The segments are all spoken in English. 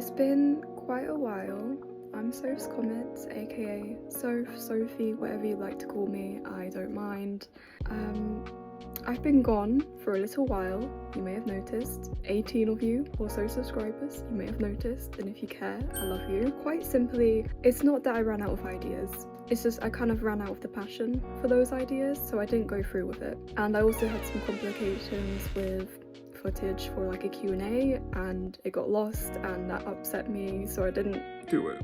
It's been quite a while. I'm sophscomet, aka Soph, Sophie, whatever you'd like to call me, I don't mind. I've been gone for a little while, you may have noticed. 18 of you or so subscribers, you may have noticed, and if you care, I love you. Quite simply, it's not that I ran out of ideas. It's just I kind of ran out of the passion for those ideas, so I didn't go through with it. And I also had some complications with footage for like a Q&A, and it got lost and that upset me, so I didn't do it.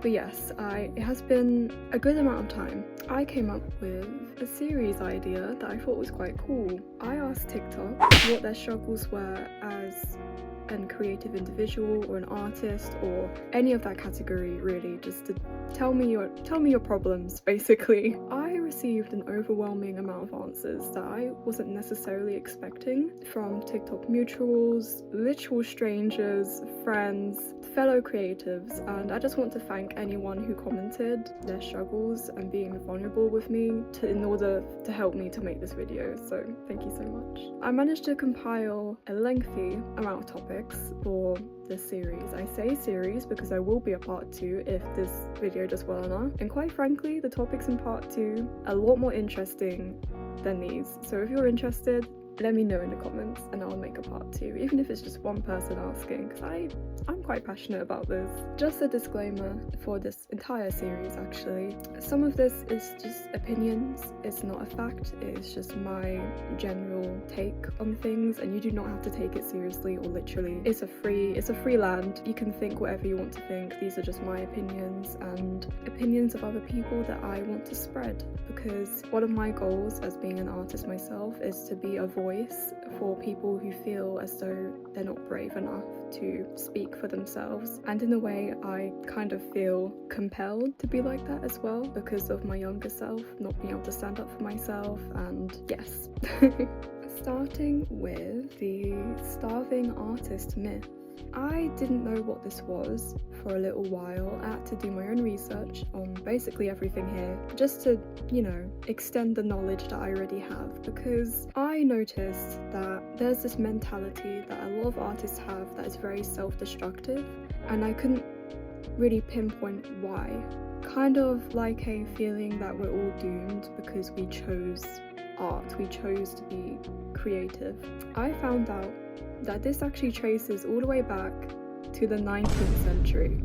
But yes, it has been a good amount of time. I came up with a series idea that I thought was quite cool. I asked TikTok what their struggles were as a creative individual or an artist or any of that category, really, just to tell me your problems, basically. I received an overwhelming amount of answers that I wasn't necessarily expecting from TikTok mutuals, literal strangers, friends, fellow creatives, and I just want to thank anyone who commented their struggles and being vulnerable with me in order to help me to make this video, so thank you so much. I managed to compile a lengthy amount of topics for this series. I say series because there will be a part 2 if this video does well enough, and quite frankly the topics in part 2 are a lot more interesting than these, so if you're interested, let me know in the comments and I'll make a part 2, even if it's just one person asking, because I'm quite passionate about this. Just a disclaimer for this entire series actually. Some of this is just opinions, it's not a fact, it's just my general take on things, and you do not have to take it seriously or literally. It's a free land. You can think whatever you want to think. These are just my opinions and opinions of other people that I want to spread, because one of my goals as being an artist myself is to be a voice for people who feel as though they're not brave enough to speak for themselves. And in a way, I kind of feel compelled to be like that as well because of my younger self not being able to stand up for myself, and yes. Starting with the starving artist myth. I didn't know what this was for a little while. I had to do my own research on basically everything here, just to, extend the knowledge that I already have, because I noticed that there's this mentality that a lot of artists have that is very self-destructive, and I couldn't really pinpoint why. Kind of like a feeling that we're all doomed because we chose art, we chose to be creative. I found out that this actually traces all the way back to the 19th century,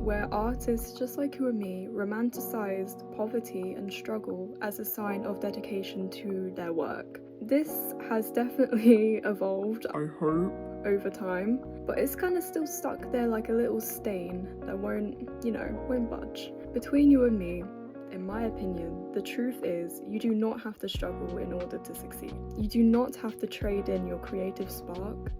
where artists just like you and me romanticized poverty and struggle as a sign of dedication to their work. This has definitely evolved, I hope, over time, but it's kind of still stuck there like a little stain that won't budge. Between you and me, in my opinion, the truth is you do not have to struggle in order to succeed. You do not have to trade in your creative spark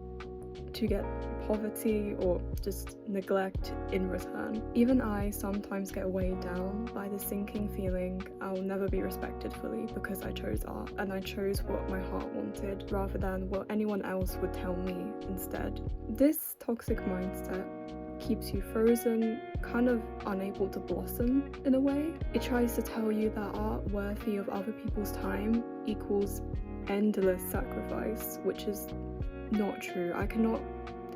to get poverty or just neglect in return. Even I sometimes get weighed down by the sinking feeling I'll never be respected fully because I chose art and I chose what my heart wanted rather than what anyone else would tell me instead. This toxic mindset keeps you frozen, kind of unable to blossom in a way. It tries to tell you that art worthy of other people's time equals endless sacrifice, which is not true. I cannot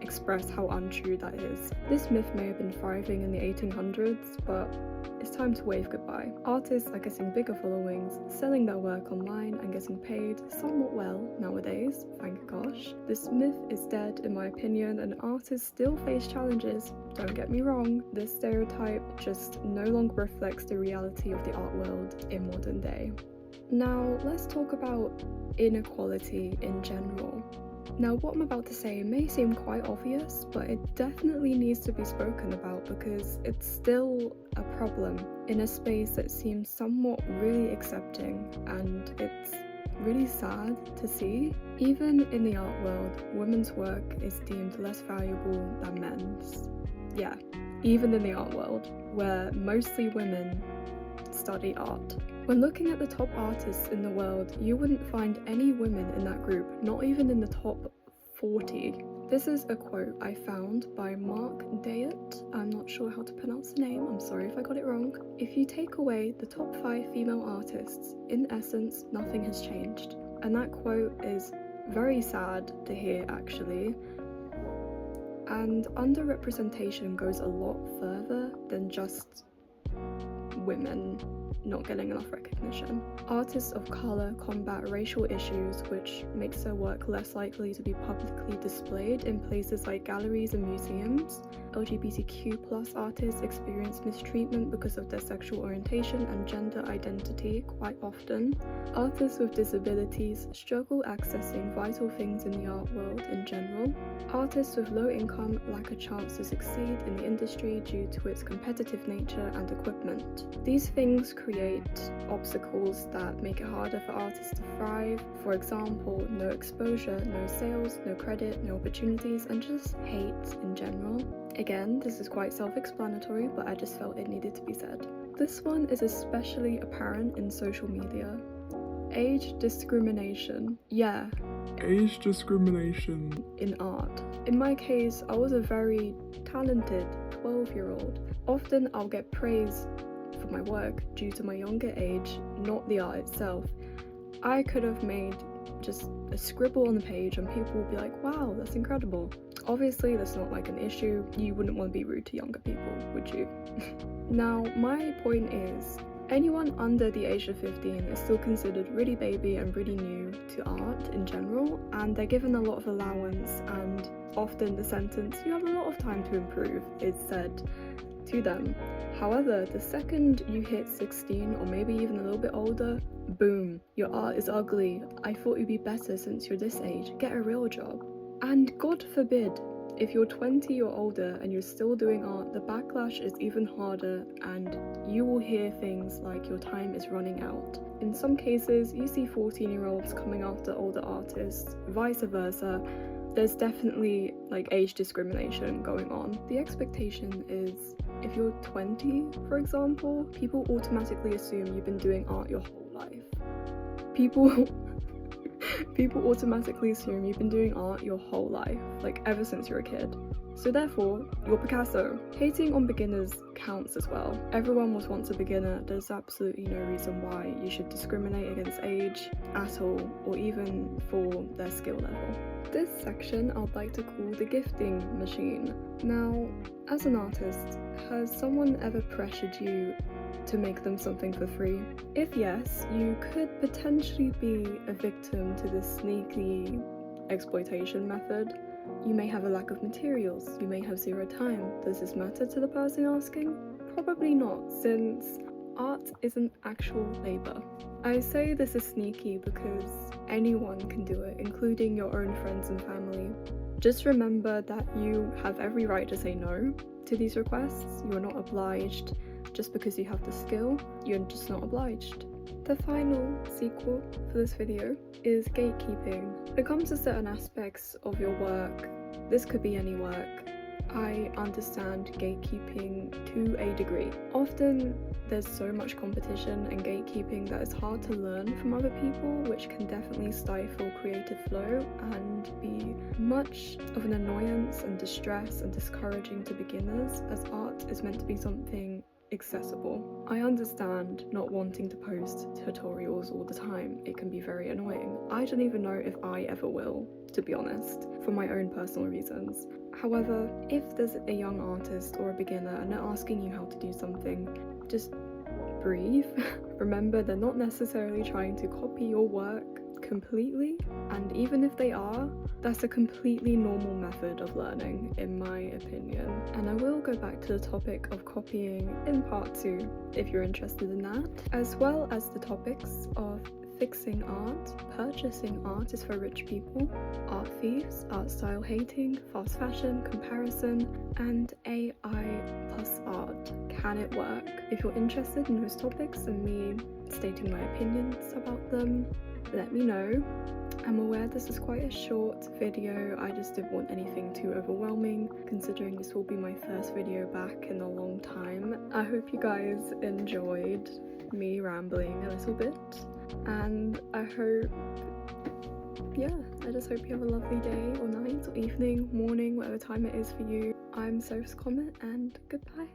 express how untrue that is. This myth may have been thriving in the 1800s, but it's time to wave goodbye. Artists are getting bigger followings, selling their work online and getting paid somewhat well nowadays, thank gosh. This myth is dead in my opinion, and artists still face challenges, don't get me wrong. This stereotype just no longer reflects the reality of the art world in modern day. Now let's talk about inequality in general. Now, what I'm about to say may seem quite obvious, but it definitely needs to be spoken about because it's still a problem in a space that seems somewhat really accepting, and it's really sad to see. Even in the art world, women's work is deemed less valuable than men's. Yeah, even in the art world, where mostly women study art. When looking at the top artists in the world, you wouldn't find any women in that group, not even in the top 40. This is a quote I found by Mark Dayet. I'm not sure how to pronounce the name, I'm sorry if I got it wrong. If you take away the top 5 female artists, in essence, nothing has changed. And that quote is very sad to hear actually. And underrepresentation goes a lot further than just women not getting enough recognition. Artists of colour combat racial issues, which makes their work less likely to be publicly displayed in places like galleries and museums. LGBTQ+ artists experience mistreatment because of their sexual orientation and gender identity quite often. Artists with disabilities struggle accessing vital things in the art world in general. Artists with low income lack a chance to succeed in the industry due to its competitive nature and equipment. These things create obstacles that make it harder for artists to thrive. For example, no exposure, no sales, no credit, no opportunities, and just hate in general. Again, this is quite self-explanatory, but I just felt it needed to be said. This one is especially apparent in social media. Age discrimination. Yeah. Age discrimination. In art. In my case, I was a very talented 12-year-old. Often I'll get praise for my work due to my younger age, not the art itself. I could have made just a scribble on the page and people would be like, wow, that's incredible. Obviously, that's not like an issue. You wouldn't want to be rude to younger people, would you? Now, my point is, anyone under the age of 15 is still considered really baby and really new to art in general, and they're given a lot of allowance, and often the sentence, you have a lot of time to improve, is said to them. However, the second you hit 16 or maybe even a little bit older, boom, your art is ugly. I thought you'd be better since you're this age. Get a real job. And God forbid, if you're 20 or older and you're still doing art, the backlash is even harder and you will hear things like your time is running out. In some cases, you see 14-year-olds coming after older artists, vice versa. There's definitely like age discrimination going on. The expectation is, if you're 20, for example, people automatically assume you've been doing art your whole life. People automatically assume you've been doing art your whole life, like ever since you're a kid. So therefore, you're Picasso. Hating on beginners counts as well. Everyone was once a beginner. There's absolutely no reason why you should discriminate against age at all, or even for their skill level. This section I'd like to call the gifting machine. Now, as an artist, has someone ever pressured you to make them something for free? If yes, you could potentially be a victim to this sneaky exploitation method. You may have a lack of materials, you may have zero time. Does this matter to the person asking? Probably not, since art isn't actual labour. I say this is sneaky because anyone can do it, including your own friends and family. Just remember that you have every right to say no to these requests. You're not obliged. Just because you have the skill, you're just not obliged. The final sequel for this video is gatekeeping. When it comes to certain aspects of your work, this could be any work, I understand gatekeeping to a degree. Often there's so much competition and gatekeeping that it's hard to learn from other people, which can definitely stifle creative flow and be much of an annoyance and distress and discouraging to beginners, as art is meant to be something accessible. I understand not wanting to post tutorials all the time. It can be very annoying. I don't even know if I ever will, to be honest, for my own personal reasons. However, if there's a young artist or a beginner and they're asking you how to do something, just breathe. Remember, they're not necessarily trying to copy your work completely, and even if they are, that's a completely normal method of learning, in my opinion. And I will go back to the topic of copying in part 2 if you're interested in that, as well as the topics of fixing art, purchasing art is for rich people, art thieves, art style hating, fast fashion, comparison, and AI plus art. Can it work? If you're interested in those topics and me stating my opinions about them, let me know. I'm aware this is quite a short video. I just didn't want anything too overwhelming, considering this will be my first video back in a long time. I hope you guys enjoyed me rambling a little bit, and I just hope you have a lovely day or night or evening, morning, whatever time it is for you. I'm sophscomet, and goodbye.